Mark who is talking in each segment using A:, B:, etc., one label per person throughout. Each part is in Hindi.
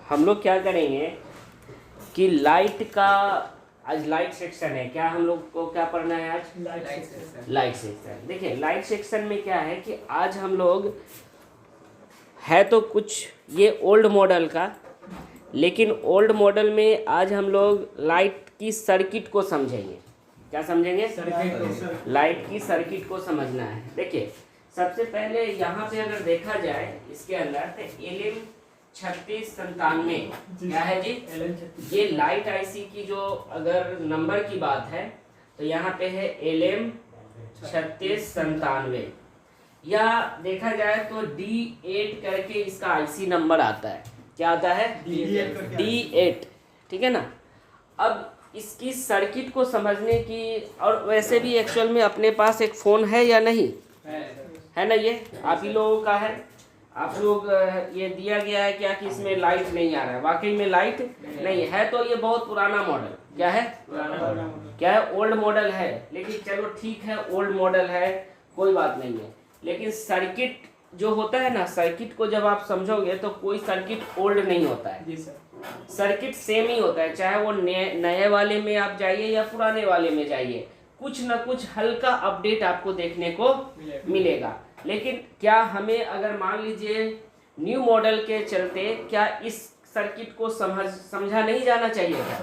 A: हम लोग क्या करेंगे कि लाइट का आज लाइट सेक्शन है। क्या हम लोग को क्या पढ़ना है आज? Light section. देखिए लाइट सेक्शन में क्या है कि आज हम लोग है तो कुछ ये ओल्ड मॉडल का, लेकिन ओल्ड मॉडल में आज हम लोग लाइट की सर्किट को समझेंगे। क्या समझेंगे? लाइट की सर्किट को समझना है। देखिए सबसे पहले यहाँ पे अगर देखा जाए इसके अंदर तो LM3697 क्या है जी? ये लाइट आईसी की जो अगर नंबर की बात है तो यहाँ पे है LM3697, या देखा जाए तो D8 करके इसका आईसी नंबर आता है। क्या आता है? D8। ठीक है ना। अब इसकी सर्किट को समझने की, और वैसे भी एक्चुअल में अपने पास एक फ़ोन है या नहीं है ना, ये आप ही लोगों का है। आप लोग ये दिया गया है क्या कि इसमें लाइट नहीं आ रहा है, वाकई में लाइट नहीं है। तो ये बहुत पुराना मॉडल क्या है? क्या है? ओल्ड मॉडल है। लेकिन चलो ठीक है, ओल्ड मॉडल है, कोई बात नहीं है। लेकिन सर्किट जो होता है ना, सर्किट को जब आप समझोगे तो कोई सर्किट ओल्ड नहीं होता है जी सर। सर्किट सेम ही होता है, चाहे वो नए वाले में आप जाइए या पुराने वाले में जाइए, कुछ ना कुछ हल्का अपडेट आपको देखने को मिलेगा। लेकिन क्या हमें अगर मान लीजिए न्यू मॉडल के चलते क्या इस सर्किट को समझा नहीं जाना चाहिए क्या?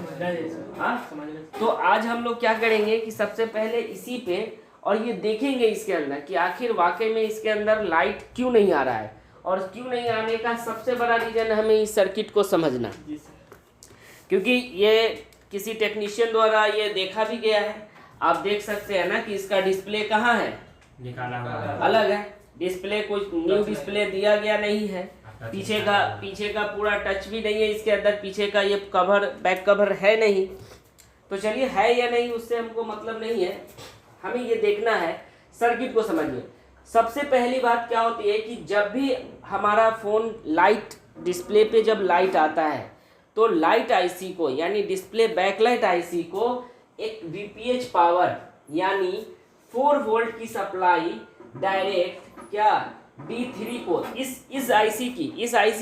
A: तो आज हम लोग क्या करेंगे कि सबसे पहले इसी पे और ये देखेंगे इसके अंदर कि आखिर वाकई में इसके अंदर लाइट क्यों नहीं आ रहा है, और क्यों नहीं आने का सबसे बड़ा रीजन हमें इस सर्किट को समझना, क्योंकि ये किसी टेक्नीशियन द्वारा ये देखा भी गया है। आप देख सकते हैं ना कि इसका डिस्प्ले कहाँ है? अलग है डिस्प्ले, कुछ न्यू डिस्प्ले दिया गया नहीं है। पीछे का पूरा टच भी नहीं है इसके अंदर, पीछे का ये कवर बैक कवर है नहीं। तो चलिए है या नहीं उससे हमको मतलब नहीं है, हमें ये देखना है सर्किट को समझिए। सबसे पहली बात क्या होती है कि जब भी हमारा फ़ोन लाइट डिस्प्ले पे जब लाइट आता है तो लाइट आईसी को यानी डिस्प्ले बैकलाइट आईसी को एक VPH पावर यानी 4 वोल्ट की सप्लाई डायरेक्ट क्या D3 को इस आईसी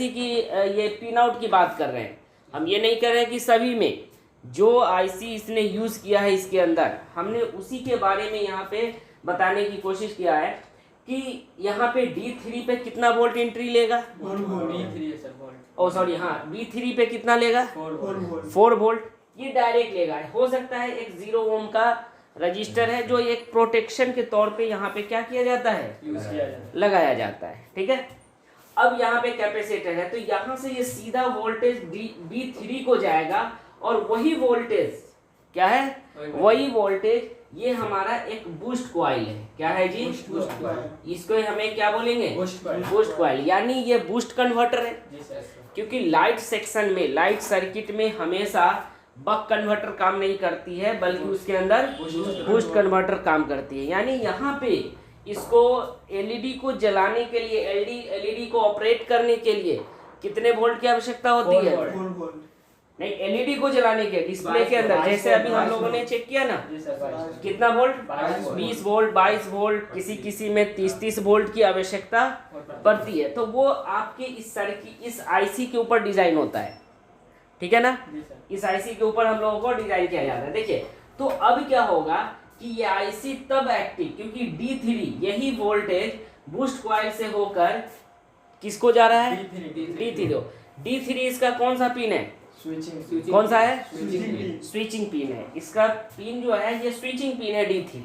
A: की ये पिन आउट की बात कर रहे हैं हम। ये नहीं कर रहे हैं कि सभी में जो आईसी इसने यूज़ किया है इसके अंदर, हमने उसी के बारे में यहाँ पे बताने की कोशिश किया है कि यहाँ पे D3 पे कितना वोल्ट एंट्री लेगा? 4 पे कितना लेगा? 4 वोल्ट। ये डायरेक्ट लेगा। हो सकता है एक 0 ओम का रजिस्टर है जो एक प्रोटेक्शन के तौर पे यहाँ पे क्या किया जाता है? लगाया जाता है। ठीक है। अब यहाँ पे कैपेसिटर है तो यहाँ से ये सीधा वोल्टेज D3 को जाएगा, और वही वोल्टेज क्या है? वही वोल्टेज ये हमारा एक बूस्ट कॉइल है। क्या है जी? इसको हमें क्या बोलेंगे? बूस्ट कॉइल, यानी ये बूस्ट कन्वर्टर है। क्योंकि लाइट सेक्शन में, लाइट सर्किट में हमेशा बक कन्वर्टर काम नहीं करती है, बल्कि उसके अंदर बूस्ट कन्वर्टर काम करती है। यानी यहाँ पे इसको एलईडी को जलाने के लिए, एलईडी को ऑपरेट करने के लिए कितने वोल्ट की आवश्यकता होती है? नहीं, एलईडी को जलाने के डिस्प्ले के अंदर, जैसे अभी हम लोगों ने चेक किया ना, कितना वोल्ट? 20 वोल्ट, 22 वोल्ट, किसी में 30 वोल्ट की आवश्यकता पड़ती है। तो वो आपके इस आईसी के ऊपर डिजाइन होता है। ठीक है ना। इस आईसी के ऊपर हम लोगों को डिजाइन किया जाता है। देखिए तो अब क्या होगा कि ये आईसी तब एक्टिव, क्योंकि D3 यही वोल्टेज बूस्ट कॉइल से होकर किसको जा रहा है? D3 इसका कौन सा पिन है? कौन सा है? स्विचिंग पिन है। इसका पिन जो है ये स्विचिंग पिन है D3।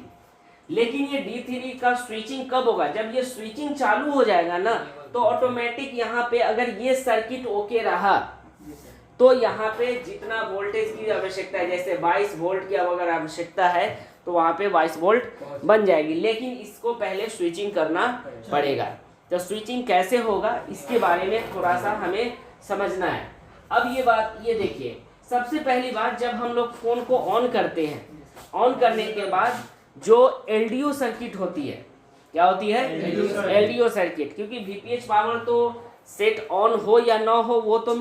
A: लेकिन ये D3 का स्विचिंग कब होगा? जब ये स्विचिंग चालू हो जाएगा ना, तो ऑटोमेटिक यहाँ पे अगर ये सर्किट ओके रहा तो यहाँ पे जितना वोल्टेज की आवश्यकता है, जैसे 22 वोल्ट की अगर आवश्यकता है तो वहाँ पे 22 वोल्ट बन जाएगी। लेकिन इसको पहले स्विचिंग करना पड़ेगा। तो स्विचिंग कैसे होगा इसके बारे में थोड़ा सा हमें समझना है। अब ये देखिए, सबसे पहली बात, जब हम लोग फ़ोन को ऑन करते हैं, ऑन करने के बाद जो LDO सर्किट होती है, क्या होती है? LDO circuit. क्योंकि VPH पावर तो सेट ऑन हो या ना हो वो तो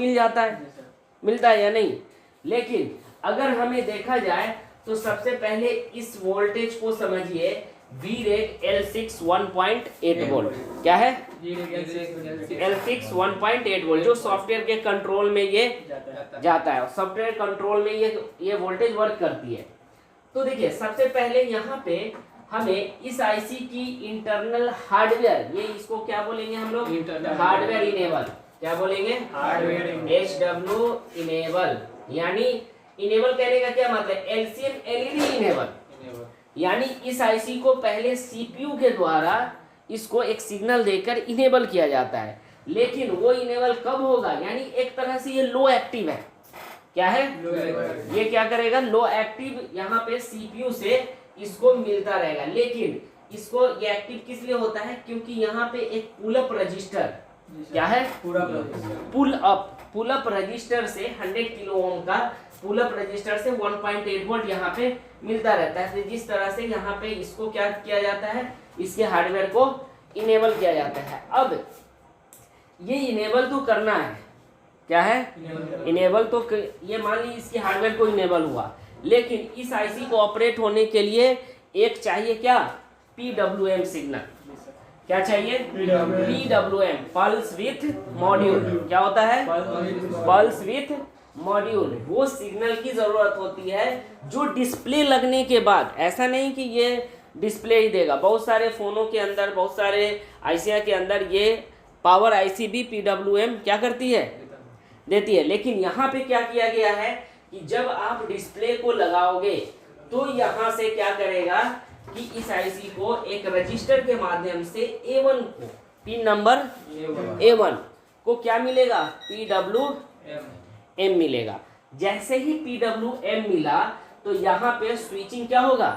A: मिलता है या नहीं। लेकिन अगर हमें देखा जाए तो सबसे पहले इस वोल्टेज को समझिए VRAID L6 1.8 वोल्ट। क्या है? L6 1.8 वोल्ट, जो सॉफ्टवेयर के कंट्रोल में ये जाता है। सॉफ्टवेयर कंट्रोल में ये वोल्टेज वर्क करती है। तो देखिए सबसे पहले यहाँ पे हमें इस आईसी की इंटरनल हार्डवेयर, ये इसको क्या बोलेंगे हम लोग? Hardware enable. क्या बोलेंगे? Hardware HW enable. यानी इनेबल कहने का क्या मतलब? LCM LED enable. यानी इस आईसी को पहले सीपीयू के द्वारा इसको एक सिग्नल देकर इनेबल किया जाता है, लेकिन वो इनेबल कब होगा? यानी एक तरह से ये लो एक्टिव है। क्या है? ये क्या करेगा? लो एक्टिव। यहाँ पे सीपीयू से इसको मिलता रहेगा, लेकिन इसको ये एक्टिव किस लिए होता है? क्योंकि यहाँ पे एक पुल अप रजिस्टर, क्या है? पुल अप रजिस्टर से 100 किलो ओम का पुल अप रजिस्टर से 1.8 वोल्ट यहाँ पे मिलता रहता है। तो जिस तरह से यहाँ पे इसको क्या किया जाता है? इसके हार्डवेयर को इनेबल किया जाता है। अब ये इनेबल तो करना है। क्या है? इनेबल तो ये मान लीजिए इसकी हार्डवेयर को इनेबल हुआ, लेकिन इस आईसी को ऑपरेट होने के लिए एक चाहिए क्या? PWM signal. क्या चाहिए? PWM, pulse with module. क्या होता है? Pulse with module. वो सिग्नल की जरूरत होती है जो डिस्प्ले लगने के बाद, ऐसा नहीं कि ये डिस्प्ले ही देगा। बहुत सारे फोनों के अंदर, बहुत सारे आईसीआई के अंदर ये पावर आईसी भी PWM क्या करती है? देती है। लेकिन यहाँ पे क्या किया गया है कि जब आप डिस्प्ले को लगाओगे तो यहाँ से क्या करेगा कि इस आईसी को एक रजिस्टर के माध्यम से A1 को, पिन नंबर A1 को क्या मिलेगा? PWM मिलेगा। जैसे ही PWM मिला तो यहाँ पे स्विचिंग क्या होगा?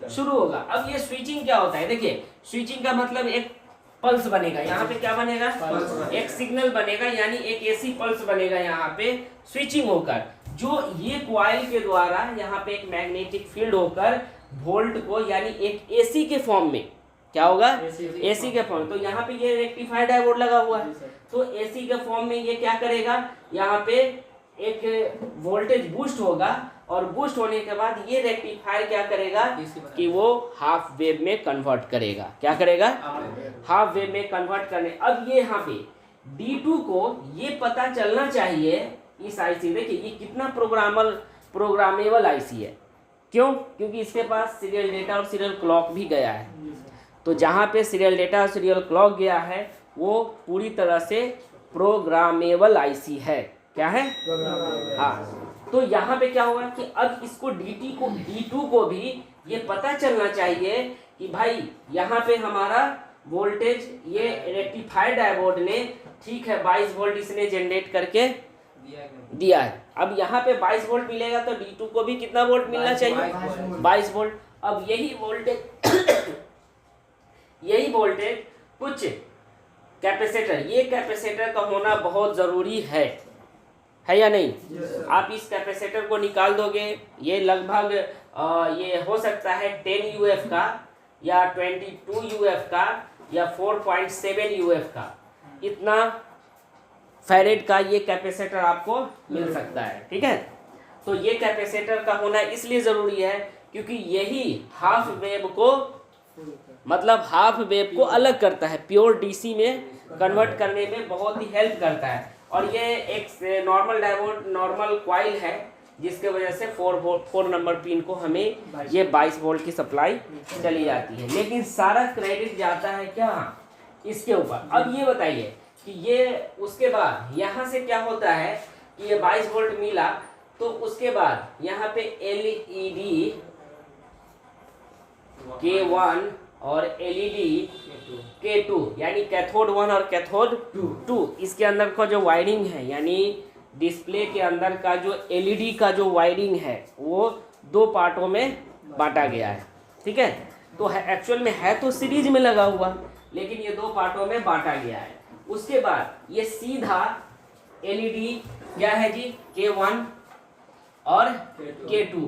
A: शुरू होगा। अब ये स्विचिंग क्या होता है? देखिए स्विचिंग का मतलब एक पल्स बनेगा। यहाँ पे क्या बनेगा? एक सिग्नल बनेगा, यानी एक एसी पल्स बनेगा यहाँ पे स्विचिंग होकर, जो ये कॉइल के द्वारा यहाँ पे एक मैग्नेटिक फील्ड होकर वोल्ट को, यानी एक एसी के फॉर्म में क्या होगा? एसी के फॉर्म। तो यहाँ पे ये रेक्टिफाइड डायोड लगा हुआ है, तो एसी के फॉर्म में ये क्या करेगा? यहाँ पे एक वोल्टेज बूस्ट होगा, और बूस्ट होने के बाद ये रेक्टिफायर क्या करेगा कि वो हाफ वेव में कन्वर्ट करेगा। क्या करेगा? हाफ वेव में कन्वर्ट करने। अब ये यहाँ पे D2 को ये पता चलना चाहिए इस आईसी, देखिए ये कितना प्रोग्रामेबल आईसी है। क्यों? क्योंकि इसके पास सीरियल डेटा और सीरियल क्लॉक भी गया है। तो जहाँ पे सीरियल डेटा और सीरियल क्लॉक गया है वो पूरी तरह से प्रोग्रामेबल आईसी है। क्या है? हाँ। तो यहाँ पे क्या होगा कि अब इसको D2 को भी ये पता चलना चाहिए कि भाई यहाँ पे हमारा वोल्टेज ये रेक्टिफायर डायोड ने, ठीक है, 22 वोल्ट इसने जनरेट करके दिया है। अब यहाँ पे 22 वोल्ट मिलेगा तो D2 को भी कितना वोल्ट मिलना चाहिए? 22 वोल्ट। अब यही वोल्टेज कुछ कैपेसिटर, ये कैपेसिटर का होना बहुत ज़रूरी है या नहीं? आप इस कैपेसिटर को निकाल दोगे, ये लगभग ये हो सकता है 10 UF का या 22 UF का या 4.7 UF का, इतना फैरेड का ये कैपेसिटर आपको मिल सकता है। ठीक है, तो ये कैपेसिटर का होना इसलिए ज़रूरी है क्योंकि यही हाफ वेव को अलग करता है, प्योर DC में कन्वर्ट करने में बहुत ही हेल्प करता है। और ये एक नॉर्मल डायोड, नॉर्मल कॉइल है, जिसके वजह से 4 नंबर पिन को हमें ये 22 वोल्ट की सप्लाई चली जाती है। लेकिन सारा क्रेडिट जाता है क्या? इसके ऊपर। अब ये बताइए कि ये उसके बाद यहाँ से क्या होता है कि ये 22 वोल्ट मिला, तो उसके बाद यहाँ पे LED K1 और LED K2, यानी कैथोड 1 और कैथोड 2, इसके अंदर का जो वायरिंग है, यानी डिस्प्ले के अंदर का जो LED का जो वायरिंग है वो 2 पार्टों में बांटा गया है। ठीक है, तो एक्चुअल में है तो सीरीज में लगा हुआ, लेकिन ये 2 पार्टों में बांटा गया है। उसके बाद ये सीधा LED क्या है जी? K1 और K2,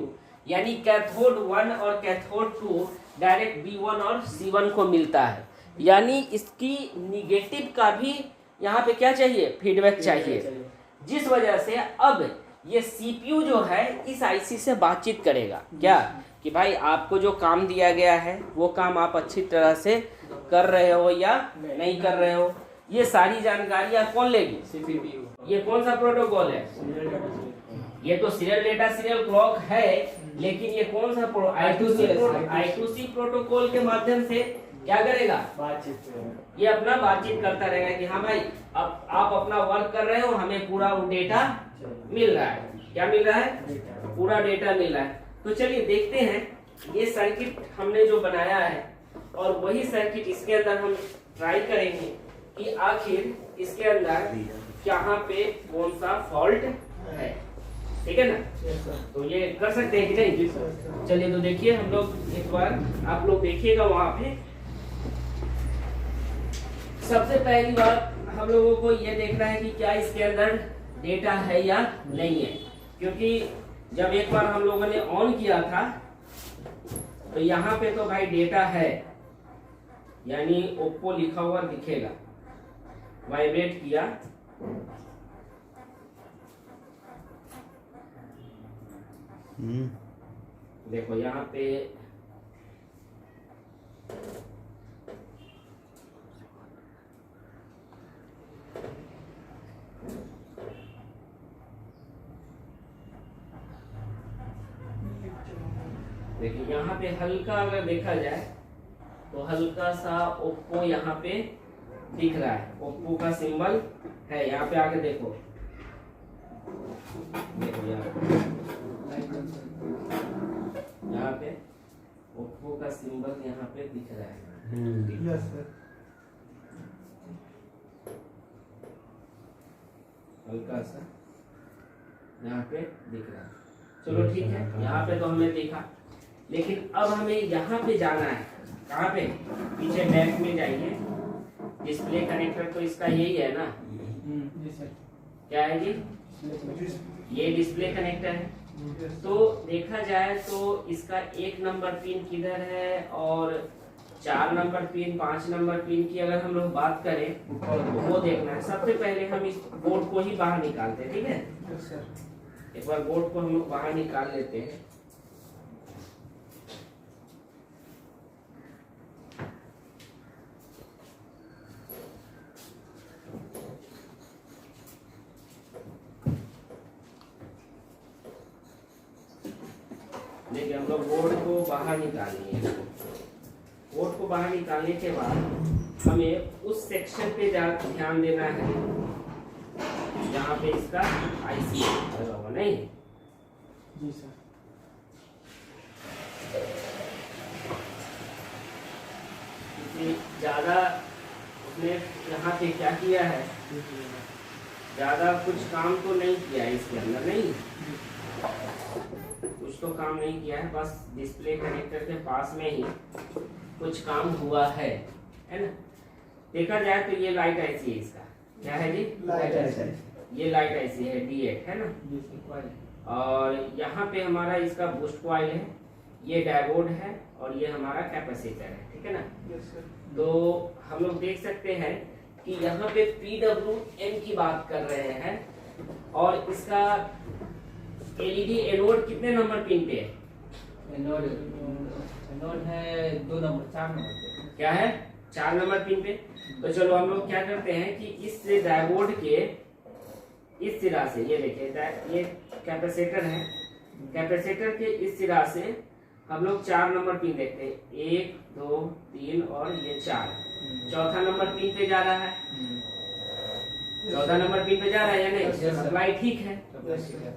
A: यानी कैथोड 1 और कैथोड 2 डायरेक्ट B1 और C1 को मिलता है। यानी इसकी निगेटिव का भी यहाँ पे क्या चाहिए? फीडबैक चाहिए, जिस वजह से अब ये सीपीयू जो है इस आईसी से बातचीत करेगा क्या कि भाई आपको जो काम दिया गया है वो काम आप अच्छी तरह से कर रहे हो या नहीं कर रहे हो, ये सारी जानकारियां कौन लेगी? सीपीयू। ये कौन सा प्रोटोकॉल है? ये तो सीरियल डेटा सीरियल क्लॉक है, लेकिन ये कौन सा I2C प्रोटोकॉल के माध्यम से क्या करेगा? बातचीत। ये अपना बातचीत करता रहेगा कि हाँ भाई अब आप अपना वर्क कर रहे हो, हमें पूरा वो डेटा मिल रहा है। क्या मिल रहा है? पूरा डेटा मिल रहा है। तो चलिए देखते हैं ये सर्किट हमने जो बनाया है और वही सर्किट इसके अंदर हम ट्राई करेंगे कि आखिर इसके अंदर यहाँ पे कौन सा फॉल्ट है। ठीक है ना? तो ये कर सकते हैं कि नहीं? चलिए तो देखिए हम लोग एक बार आप लोग देखिएगा वहां पे। सबसे पहली बात हम लोगों को ये देखना है कि क्या इसके अंदर डेटा है या नहीं है, क्योंकि जब एक बार हम लोगों ने ऑन किया था तो यहाँ पे तो भाई डेटा है, यानी ओप्पो लिखा हुआ दिखेगा। वाइब्रेट किया, देखो यहाँ पे देखिए यहाँ पे हल्का अगर देखा जाए तो हल्का सा ओप्पो यहाँ पे दिख रहा है, ओप्पो का सिंबल है। यहाँ पे आके देखो, देखो यहाँ पे ओप्पो का सिंबल यहाँ पे दिख रहा है।
B: Yes sir.
A: हल्का सा यहाँ पे दिख रहा है। चलो ठीक है, यहाँ पे तो हमने देखा, लेकिन अब हमें यहाँ पे जाना है। कहाँ पे? पीछे बैक में जाइए। डिस्प्ले कनेक्टर तो इसका यही है ना?
B: जी सर।
A: क्या है जी? ये डिस्प्ले कनेक्टर है। तो देखा जाए तो इसका 1 नंबर पिन किधर है और 4 नंबर पिन, 5 नंबर पिन की अगर हम लोग बात करें तो वो देखना है। सबसे पहले हम इस बोर्ड को ही बाहर निकालते हैं। ठीक है, एक बार बोर्ड को हम लोग बाहर निकाल लेते हैं। देखिए हम लोग बोर्ड को बाहर निकालेंगे। बोर्ड को बाहर निकालने के बाद हमें उस सेक्शन पे ध्यान देना है जहाँ पे इसका आईसी लगा हुआ नहीं।
B: जी सर।
A: ज्यादा उसने यहाँ पे क्या किया है, ज्यादा कुछ काम तो नहीं किया है इसके अंदर, नहीं कुछ तो काम नहीं किया है, बस डिस्प्ले कनेक्टर के पास में ही कुछ काम हुआ है ना? देखा जाए तो ये लाइट आईसी है इसका। क्या है जी?
B: Light IC.
A: ये लाइट आईसी है D8 है ना? और यहाँ पे हमारा इसका बूस्ट कॉइल है, ये डायोड है और ये हमारा कैपेसिटर है। ठीक है ना? तो हम लोग देख सकते हैं कि यहाँ पे PWM की बात कर रहे हैं और इसका एलईडी एनोड कितने नंबर पिन पे है?
B: एनोड है 2 नंबर, 4 नंबर।
A: क्या है? 4 नंबर पिन पे। तो चलो हम लोग क्या करते हैं कि इस डायोड के इस सिरा से, ये देखिए ये कैपेसिटर है, कैपेसिटर के इस सिरा से हम लोग 4 नंबर पिन देखते हैं। 1 2 3 और ये 4। चौथा नंबर पिन पे जा रहा है, चौथा नंबर पिन पे जा रहा है या नहीं? सप्लाई ठीक है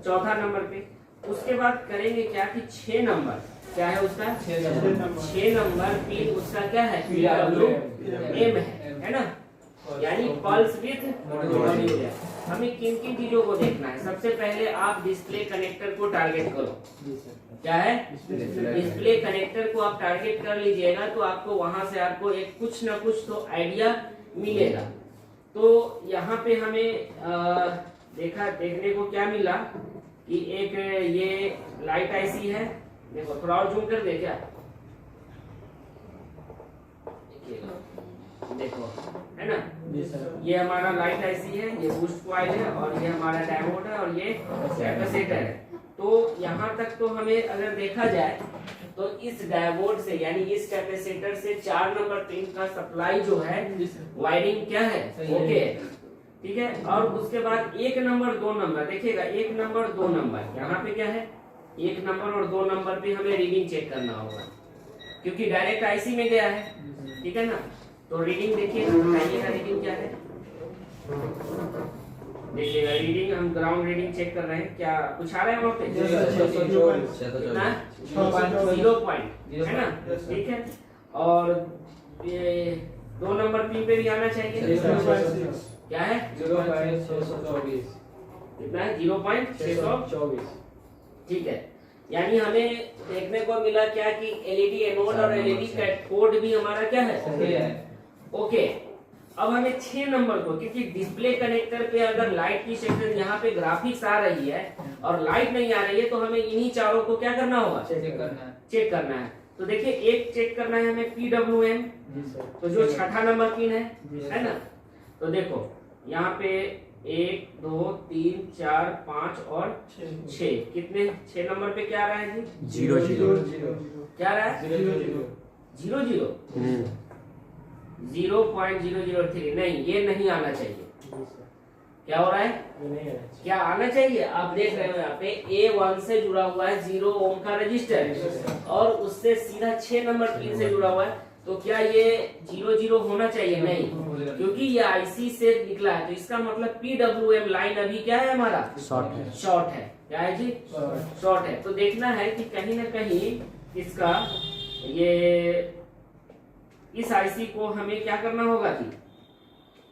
A: चौथा नंबर पे। उसके बाद करेंगे क्या कि 6 नंबर, क्या है उसका? 6 नंबर पिन उसका क्या है? PWM है ना? यानी पल्स विद मॉड्यूलर। हमें किन किन चीजों को देखना है? सबसे पहले आप डिस्प्ले कनेक्टर को टारगेट करो। क्या है? डिस्प्ले कनेक्टर को आप टारगेट कर लीजिएगा तो आपको वहां से आपको एक कुछ ना कुछ तो आइडिया मिलेगा। तो यहाँ पे हमें देखने को क्या मिला कि एक ये लाइट आईसी है। देखो थोड़ा और जूम कर दे क्या, देखो, है ना,
B: जी सर।
A: ये हमारा लाइट आईसी है, ये बूस्ट कॉइल है, और ये हमारा डायोड है, और ये कैपेसिटर है। तो यहाँ तक तो हमें अगर देखा जाए तो इस डायोड से यानी इस कैपेसिटर से 4 नंबर पिन का सप्लाई जो है वायरिंग क्या है, ओके, ठीक है। और उसके बाद 1 नंबर 2 नंबर देखिएगा, 1 नंबर 2 नंबर यहाँ पे क्या है, 1 नंबर और 2 नंबर पे हमें रीडिंग चेक करना होगा क्योंकि डायरेक्ट आईसी में गया है, ठीक है ना। तो रीडिंग देखिएगा, बताइएगा रीडिंग क्या है, देखिएगा रीडिंग, हम ग्राउंड रीडिंग चेक कर रहे हैं, क्या कुछ आ रहा है वहाँ पे, कितना 0 पॉइंट, है ना, ठीक है। और ये 2 नंबर पिन पे भी आना चाहिए, क्या है
B: 0.624,
A: कितना है 0.624, ठीक है। यानी हमें देखने को मिला क्या कि एलईडी एनोड और एलईडी कैथोड भी हमारा क्या है,
B: सही है,
A: ओके। अब हमें 6 नंबर को, क्योंकि डिस्प्ले कनेक्टर पे अगर लाइट की सेक्शन यहाँ पे ग्राफिक्स आ रही है और लाइट नहीं आ रही है तो हमें इन्हीं चारों को क्या करना होगा, चेक करना है। तो देखिए एक चेक करना है हमें PWM, तो जो 6ठा नंबर पिन है ना। तो देखो यहाँ पे 1 2 3 4 5 और 6, कितने 6 नंबर पे क्या आ रहा है जी,
C: 0 0
A: क्या आ रहा है 0 0 0.003, नहीं ये नहीं आना चाहिए, क्या हो रहा है, क्या आना चाहिए, आप देख रहे हो यहाँ पे A1 से जुड़ा हुआ है 0 ओम का रजिस्टर और उससे सीधा 6 नंबर पिन से जुड़ा हुआ है, तो क्या ये 0 0 होना चाहिए, नहीं, क्योंकि ये आईसी से निकला है, तो इसका मतलब PWM लाइन अभी क्या है हमारा, शॉर्ट है, क्या है जी, शॉर्ट है। तो देखना है कि कहीं ना कहीं इसका ये इस आईसी को हमें क्या करना होगा कि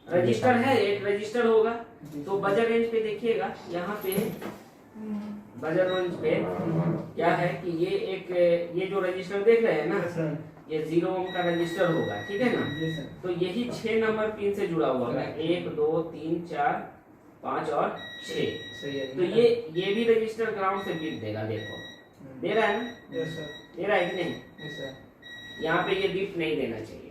A: रजिस्टर है, एक रजिस्टर होगा। तो बजर रेंज पे देखिएगा, यहाँ पे बजर रेंज पे क्या है कि ये जो रजिस्टर देख रहे हैं ना, ये 0 ओम का रजिस्टर होगा, ठीक है ना। तो यही 6 नंबर पिन से जुड़ा हुआ है, 1 2 3 4 5 और 6। तो ये भी रजिस्टर ग्राउंड से बिट देगा, देखो दे रहा है ना, दे रहा है कि नहीं, यहाँ पे ये बिट नहीं देना चाहिए।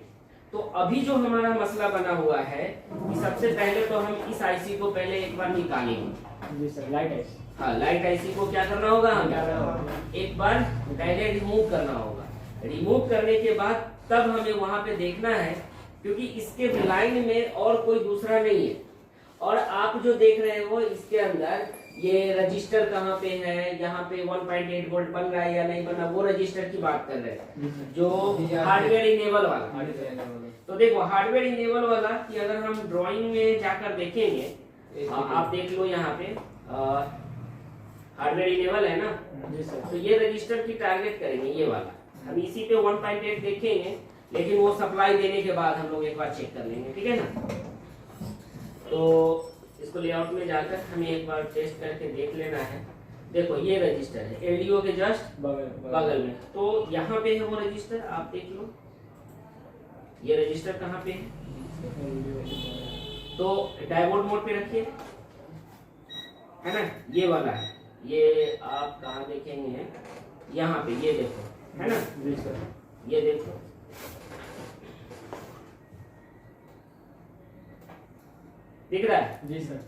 A: तो अभी जो हमारा मसला बना हुआ है कि सबसे पहले तो हम इस आईसी को पहले एक बार निकालेंगे, लाइट आईसी, हाँ लाइट आईसी को क्या करना होगा, हमें एक बार पहले रिमूव करना होगा। रिमूव करने के बाद तब हमें वहां पे देखना है, क्योंकि इसके लाइन में और कोई दूसरा नहीं है। और आप जो देख रहे हो इसके अंदर ये रजिस्टर कहाँ पे है, यहाँ पे 1.8 वोल्ट बन रहा है या नहीं बन रहा, वो रजिस्टर की बात कर रहे हैं, जो हार्डवेयर इनेबल वाला। तो देखो हार्डवेयर इनेबल वाला कि अगर हम ड्राइंग में जाकर देखेंगे, आप देख लो यहाँ पे हार्डवेयर इनेबल है ना, तो ये रजिस्टर की टारगेट करेंगे ये वाला, हम इसी पे 1.8 देखेंगे, लेकिन वो सप्लाई देने के बाद हम लोग एक बार चेक कर लेंगे, ठीक है ना। तो इसको लेआउट में जाकर हमें एक बार टेस्ट करके देख लेना है। देखो ये रजिस्टर है एलडीओ के जस्ट बगल में, तो यहाँ पे है वो रजिस्टर, आप देख लो ये रजिस्टर कहाँ पे है, तो डायोड मोड पे रखिए, है ना, ये वाला है, ये आप कहाँ देखेंगे, यहाँ पे ये देखो, है ना, ये देखो, दिख रहा है
B: जी सर,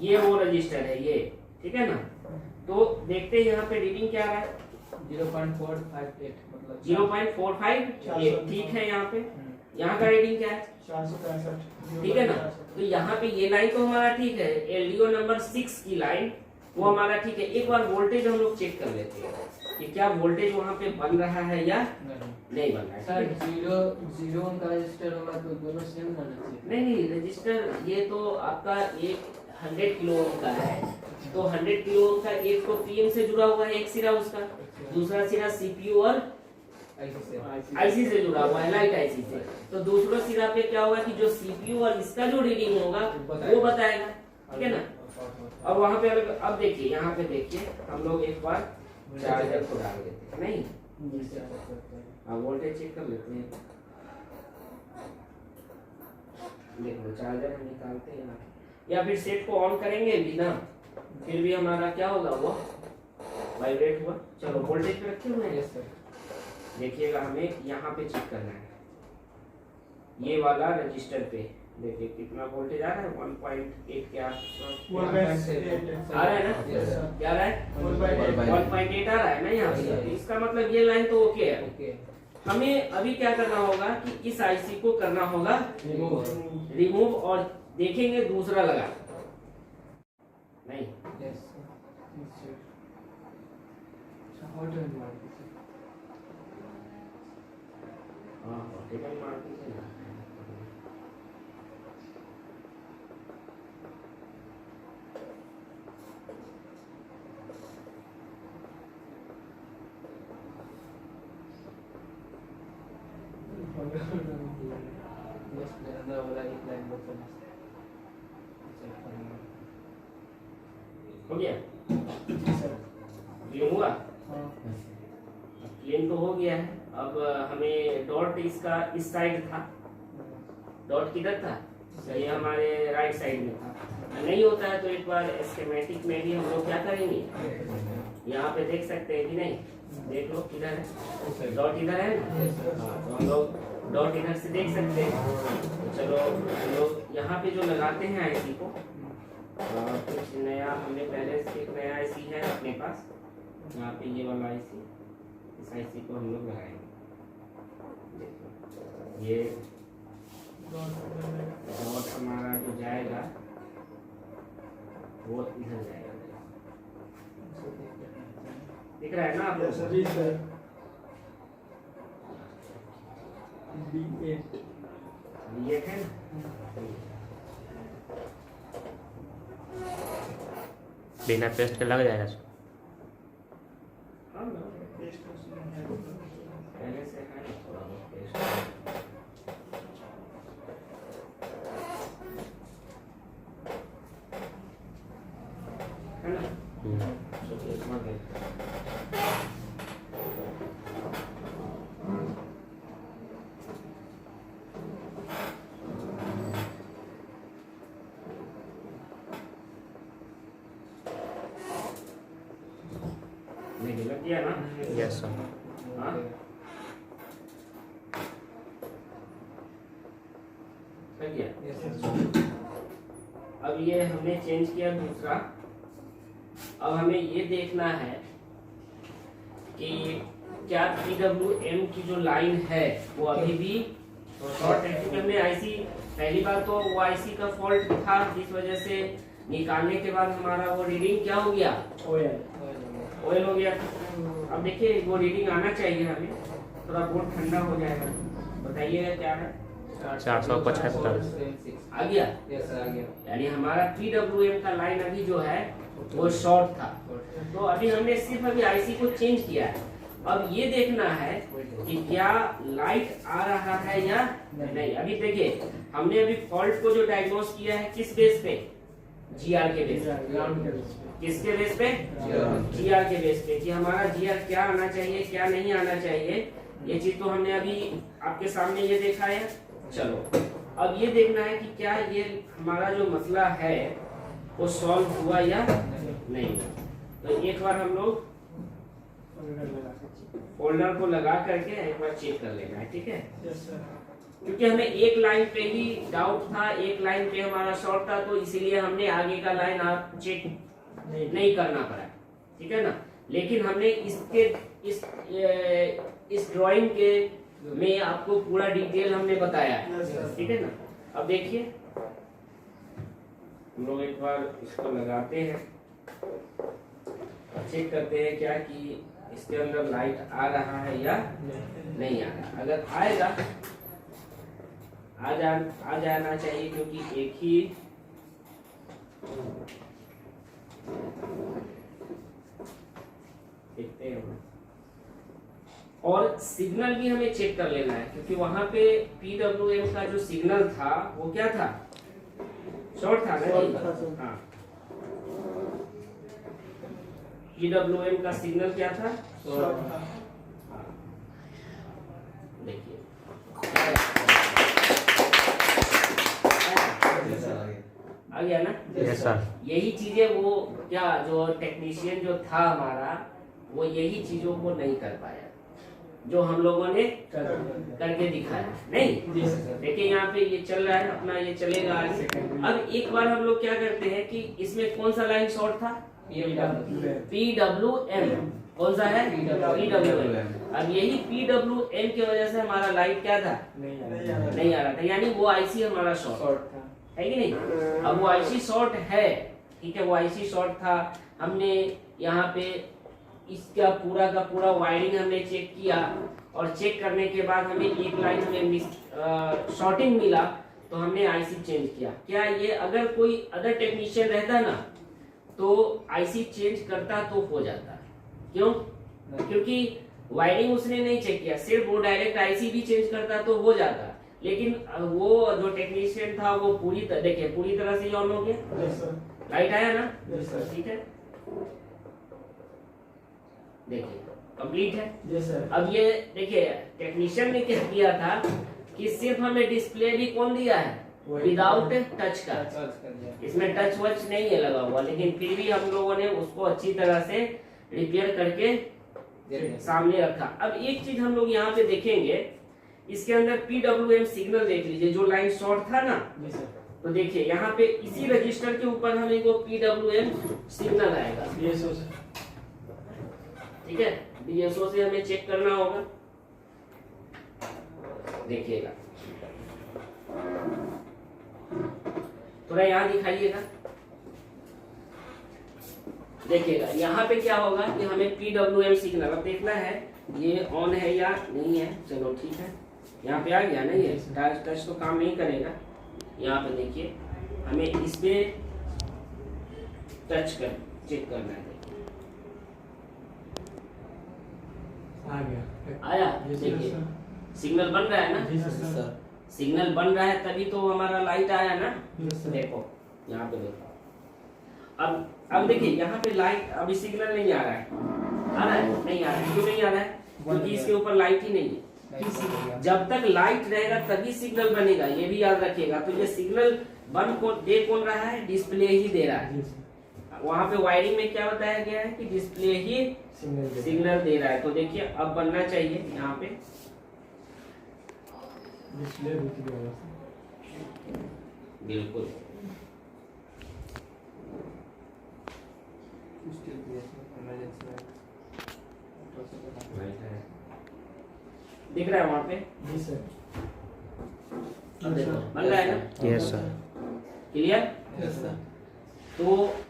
A: ये वो रजिस्टर है ये, ठीक है ना। तो देखते हैं यहाँ पे रीडिंग क्या आ रहा है,
B: 0.458, मतलब
A: 0.458, ठीक है। यहाँ पे यहाँ का रीडिंग क्या है,
B: 465,
A: ठीक है ना। तो यहाँ पे ये लाइन तो हमारा ठीक है, एलडीओ नंबर 6 की लाइन वो हमारा ठीक है। एक बार वोल्टेज हम लोग चेक कर लेते हैं कि क्या वोल्टेज वहाँ पे बन रहा है या नहीं बन रहा है।
B: सर 0 ओम का रजिस्टर होगा तो दोनों सेम होना चाहिए।
A: नहीं रजिस्टर ये तो आपका एक 100 किलो ओम का है, तो 100 किलो ओम का एक तो पीएम से जुड़ा हुआ है, एक सिरा उसका, दूसरा सिरा सीपीयू और आईसी से जुड़ा हुआ है, लाइट आईसी से। तो दूसरा सिरा पे क्या होगा कि जो सीपीयू और इसका जो रीडिंग होगा वो बताएगा, ठीक है ना। और वहाँ पे अब देखिए यहाँ पे देखिए, हम लोग एक बार चार्जर को डाल देते हैं, नहीं अब वोल्टेज चेक कर लेते हैं। देखो चार्जर हम निकालते हैं या फिर सेट को ऑन करेंगे भी ना, फिर भी हमारा क्या होगा, वो वाइब्रेट हुआ। चलो वोल्टेज पे रखे हुए हैं, देखिएगा हमें यहाँ पे चेक करना है, ये वाला रजिस्टर पे देखिए कितना वोल्टेज आ रहा है, 1.8 के आसपास
B: 1.8
A: आ रहा है ना,
B: Yes, sir.
A: क्या आ रहा है,
B: 1.8
A: 1.8 आ रहा है ना यहाँ
B: Yes,
A: पे।
B: sir.
A: इसका मतलब ये लाइन तो ओके है।
B: ओके
A: हमें अभी क्या करना होगा कि इस आईसी को करना होगा रिमूव, और देखेंगे दूसरा लगा नहीं।
B: यस हॉट एंड मार
A: हाँ वर्टिकल मार्किंग से ना।
B: यस अंदर वाला एक लाइन बचा
A: हो गया,
B: सर
A: क्लीन हुआ,
B: हां
A: क्लीन तो हो गया है। अब हमें डॉट इसका इस साइड था, डॉट किधर था, ये हमारे राइट साइड में था। नहीं होता है तो एक बार स्कीमेटिक में भी हम लोग क्या करेंगे, यहाँ पे देख सकते हैं कि नहीं, देख लो किधर है, डॉट इधर है ना। हाँ, तो हम लोग डॉट इधर से देख सकते हैं। तो चलो हम लोग यहाँ पे जो लगाते हैं आईसी को, कुछ नया हमने पहले से एक नया आईसी है अपने पास, यहाँ पे ये वाला आईसी, इस आईसी को हम लोग लगाएंगे। देखो ये डॉट हमारा जो जाएगा वो इधर जाएगा, दिख रहा है ना आप लोग?
B: जी सर B8
A: ये है ना,
C: बिना पेस्ट के लग जाएगा।
A: हाँ, पहले से है थोड़ा बहुत पेस्ट। है ना, चलिए इसमें देखते हैं। नहीं लग गया ना?
C: Yes sir.
A: हाँ? लग गया।
B: यस
A: अब ये हमने चेंज किया दूसरा। अब हमें ये देखना है कि क्या PWM की जो लाइन है वो अभी भी शॉर्ट है, क्योंकि हमने आईसी पहली बार तो वो आईसी का फॉल्ट था, जिस वजह से निकालने के बाद हमारा वो रीडिंग क्या हो गया, ऑयल हो गया। अब देखिए वो रीडिंग आना चाहिए हमें, थोड़ा बोर्ड ठंडा हो जाएगा। बताइएगा क्या है,
C: 475
A: आ गया।
B: यस सर आ गया
A: यानी हमारा PWM का लाइन अभी जो है वो शॉर्ट था। तो अभी हमने सिर्फ अभी आईसी को चेंज किया है। अब ये देखना है कि क्या लाइट आ रहा है या नहीं। अभी देखिए हमने अभी फॉल्ट को जो डायग्नोस किया है किस बेस पे, GR के बेस पे।
B: ग्राउंड के बेस पे
A: किसके बेस पे, GR के बेस पे, कि हमारा GR क्या आना चाहिए क्या नहीं आना चाहिए। ये चीज तो हमने अभी आपके सामने ये देखा है। चलो अब ये देखना है कि क्या ये हमारा जो मसला है वो सॉल्व हुआ या नहीं। तो एक बार हम लोग फोल्डर को लगा करके एक बार चेक कर लेना है, ठीक है।
B: यस सर
A: क्योंकि हमें एक लाइन पे ही डाउट था, एक लाइन पे हमारा शॉर्ट था, तो इसीलिए हमने आगे का लाइन आप चेक नहीं करना पड़ा, ठीक है ना। लेकिन हमने इसके इस ड्राइंग के में आपको पूरा डिटेल हमने बताया है, ठीक है ना। अब देखिए हम लोग एक बार इसको लगाते हैं और चेक करते हैं क्या कि इसके अंदर लाइट आ रहा है या नहीं आ रहा। अगर आएगा आ जाना चाहिए, क्योंकि एक ही देखते हैं। और सिग्नल भी हमें चेक कर लेना है, क्योंकि वहां पे PWM का जो सिग्नल था वो क्या था, शॉर्ट था ना। हाँ PWM का सिग्नल क्या था, हाँ। देखिए आ गया ना।
C: Yes sir.
A: यही चीजें वो क्या जो टेक्नीशियन जो था हमारा वो यही चीजों को नहीं कर पाया। जो हम लोगों ने करके दिखाया, नहीं?
B: जी सर।
A: देखिए यहाँ पे ये चल रहा है अपना, ये चलेगा आगे। अब एक बार हम लोग क्या करते हैं कि इसमें कौन सा लाइन शॉर्ट था? PWM। कौन सा है? PWM। अब यही PWM की वजह से हमारा लाइट क्या था? नहीं आ रहा था, यानी वो आईसी हमारा शॉर्ट है कि नहीं? अब वो आईसी शॉर्ट है, ठीक है, वो आईसी शॉर्ट था। हमने यहाँ पे इसका पूरा का पूरा वायरिंग हमने चेक किया, और चेक करने के बाद हमें एक लाइन हमें शॉर्टिंग मिला, तो हमने आईसी चेंज किया। क्या ये अगर कोई अदर टेक्नीशियन रहता ना तो आईसी चेंज करता तो हो जाता। क्यों? क्योंकि वायरिंग उसने नहीं चेक किया, सिर्फ वो डायरेक्ट आईसी भी चेंज करता तो हो जाता। लेकिन वो जो टेक्नीशियन था वो पूरी तरह, देखिए पूरी तरह से ऑन हो गया, लाइट आया ना, ठीक है, देखिए कंप्लीट है।
B: जी सर।
A: अब ये देखिए टेक्नीशियन ने क्या किया था कि सिर्फ हमें डिस्प्ले भी कौन दिया है? विदाउट टच का। इसमें टच वच नहीं है लगा हुआ, लेकिन फिर भी हम लोगों ने उसको अच्छी तरह से रिपेयर करके सामने रखा। अब एक चीज हम लोग यहाँ पे देखेंगे, इसके अंदर PWM सिग्नल देख लीजिए, जो लाइन शॉर्ट था ना, तो देखिए यहाँ पे इसी रजिस्टर के ऊपर हमें को PWM सिग्नल आएगा, ठीक है। DSO से हमें चेक करना होगा, देखिएगा थोड़ा यहाँ दिखाइएगा, देखिएगा यहाँ पे क्या होगा कि हमें PWM सिग्नल अब देखना है ये ऑन है या नहीं है। चलो ठीक है, यहाँ पे आ गया ना, ये टच तो काम नहीं करेगा। यहाँ पे देखिए हमें इस पे टच कर चेक करना है,
B: आ गया,
A: आया, देखिए सिग्नल बन रहा है ना,
B: जी सर।
A: सिग्नल बन रहा है तभी तो हमारा लाइट आया ना।
B: जी सर।
A: देखो यहाँ पे देखो, अब देखिए यहाँ पे लाइट अभी सिग्नल नहीं आ रहा है, आ रहा है? नहीं आ रहा है। क्यों नहीं आ रहा है? क्योंकि इसके ऊपर लाइट ही नहीं है। जब तक लाइट रहेगा तभी सिग्नल बनेगा, ये भी याद रखिएगा। तो ये सिग्नल दे कौन रहा है? डिस्प्ले ही दे रहा है। वहाँ पे वायरिंग में क्या बताया गया है कि डिस्प्ले ही सिग्नल दे रहा है। तो देखिए अब बनना चाहिए यहाँ पे
B: डिस्प्ले
A: बिल्कुल दिख रहा है वहाँ पे।
B: जी सर।
A: अब देखो बन रहा है ना,
C: yes sir.
A: Clear?
B: Yes sir.
A: तो